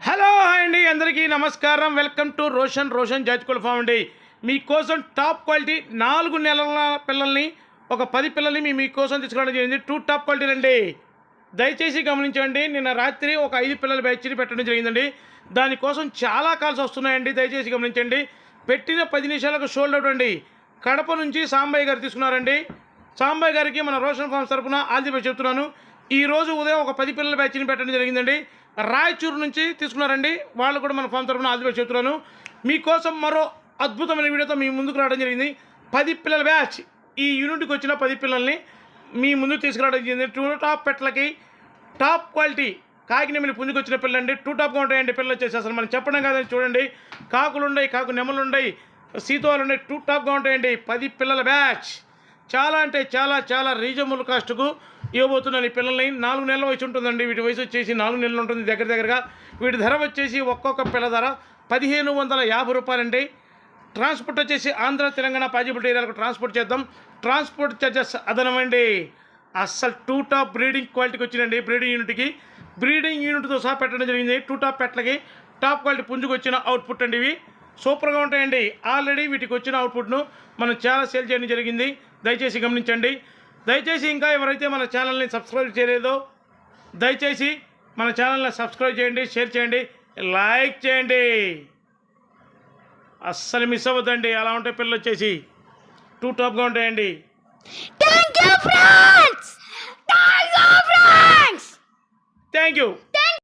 Hello hi అండి, అందరికీ నమస్కారం. వెల్కమ్ టు రోషన్ జాజికోళ్ళ ఫామ్ అండి. మీకోసం టాప్ క్వాలిటీ 4 నెలల పిల్లల్ని ఒక 10 పిల్లల్ని మీకోసం తీసుకురావడం జరిగింది. 2 టాప్ క్వాలిటీలు అండి. దయచేసి గమనించండి. నిన్న రాత్రి ఒక 5 పిల్లల బ్యాచ్ని పెట్టడం జరిగిందండి. దానికోసం చాలా కాల్స్ వస్తున్నాయండి. దయచేసి గమనించండి. పెట్టిన 10 నిమిషాలకు షోల్డ్ అవుట్ అండి. కడప నుంచి సాంబయ్య గారు తీసుకున్నారండి. సాంబయ్య గారికి మన రోషన్ ఫామ్స్ తరఫున ఆల్ ది బెస్ట్ చెప్తున్నాను. ఈరోజు ఉదయం ఒక 10 పిల్లల బ్యాచ్ని పెట్టడం జరిగిందండి. రాయచూరు నుంచి తీసుకున్నారండి. వాళ్ళు కూడా మన ఫామ్ తరఫున ఆల్ ది బెస్ట్ చెప్తున్నాను. మీకోసం మరో అద్భుతమైన వీడియోతో మీ ముందుకు రావడం జరిగింది. 10 పిల్లల బ్యాచ్. ఈ యూనిట్కి వచ్చిన 10 పిల్లల్ని మీ ముందుకు తీసుకురావడం జరిగింది. 2 టాప్ పెట్టలకి టాప్ క్వాలిటీ కాకినెమిలి పుంజుకు వచ్చిన పిల్లండి. 2 టాప్గా ఉంటాయండి పిల్లలు వచ్చేసి. అసలు మనం చెప్పడం కాదని చూడండి. కాకులు ఉన్నాయి, కాకు నెమలు ఉన్నాయి, సీతోలు ఉన్నాయి. 2 టాప్గా ఉంటాయండి. 10 పిల్లల బ్యాచ్. చాలా అంటే చాలా రీజనబుల్ కాస్ట్కు ఇవ్వబోతున్నాను. ఈ పిల్లల్ని 4 నెలల వయసు ఉంటుందండి. వీటి వయసు వచ్చేసి 4 నెలలు ఉంటుంది దగ్గరగా. వీటి ధర వచ్చేసి ఒక్కొక్క పిల్ల ధర 1550 రూపాయలండి. ట్రాన్స్పోర్ట్ వచ్చేసి ఆంధ్ర తెలంగాణ పాజిబిలిటీ ఏరియాలకు ట్రాన్స్పోర్ట్ చేద్దాం. ట్రాన్స్పోర్ట్ ఛార్జెస్ అదనమండి. అస్సలు 2 టాప్ బ్రీడింగ్ క్వాలిటీకి వచ్చినండి. బ్రీడింగ్ యూనిట్తో సహా పెట్టడం జరిగింది. 2 టాప్ పెట్టలకి టాప్ క్వాలిటీ పుంజుకు వచ్చిన అవుట్పుట్ అండి. ఇవి సూపర్గా ఉంటాయండి. ఆల్రెడీ వీటికి వచ్చిన అవుట్పుట్ను మనం చాలా సేల్ చేయడం జరిగింది. దయచేసి గమనించండి. దయచేసి ఇంకా ఎవరైతే మన ఛానల్ని సబ్స్క్రైబ్ చేయలేదో దయచేసి మన ఛానల్ని సబ్స్క్రైబ్ చేయండి, షేర్ చేయండి, లైక్ చేయండి. అస్సలు మిస్ అవ్వద్దండి. అలా ఉంటే పిల్లలు వచ్చేసి 2 టాప్గా ఉంటాయండి. Thank you.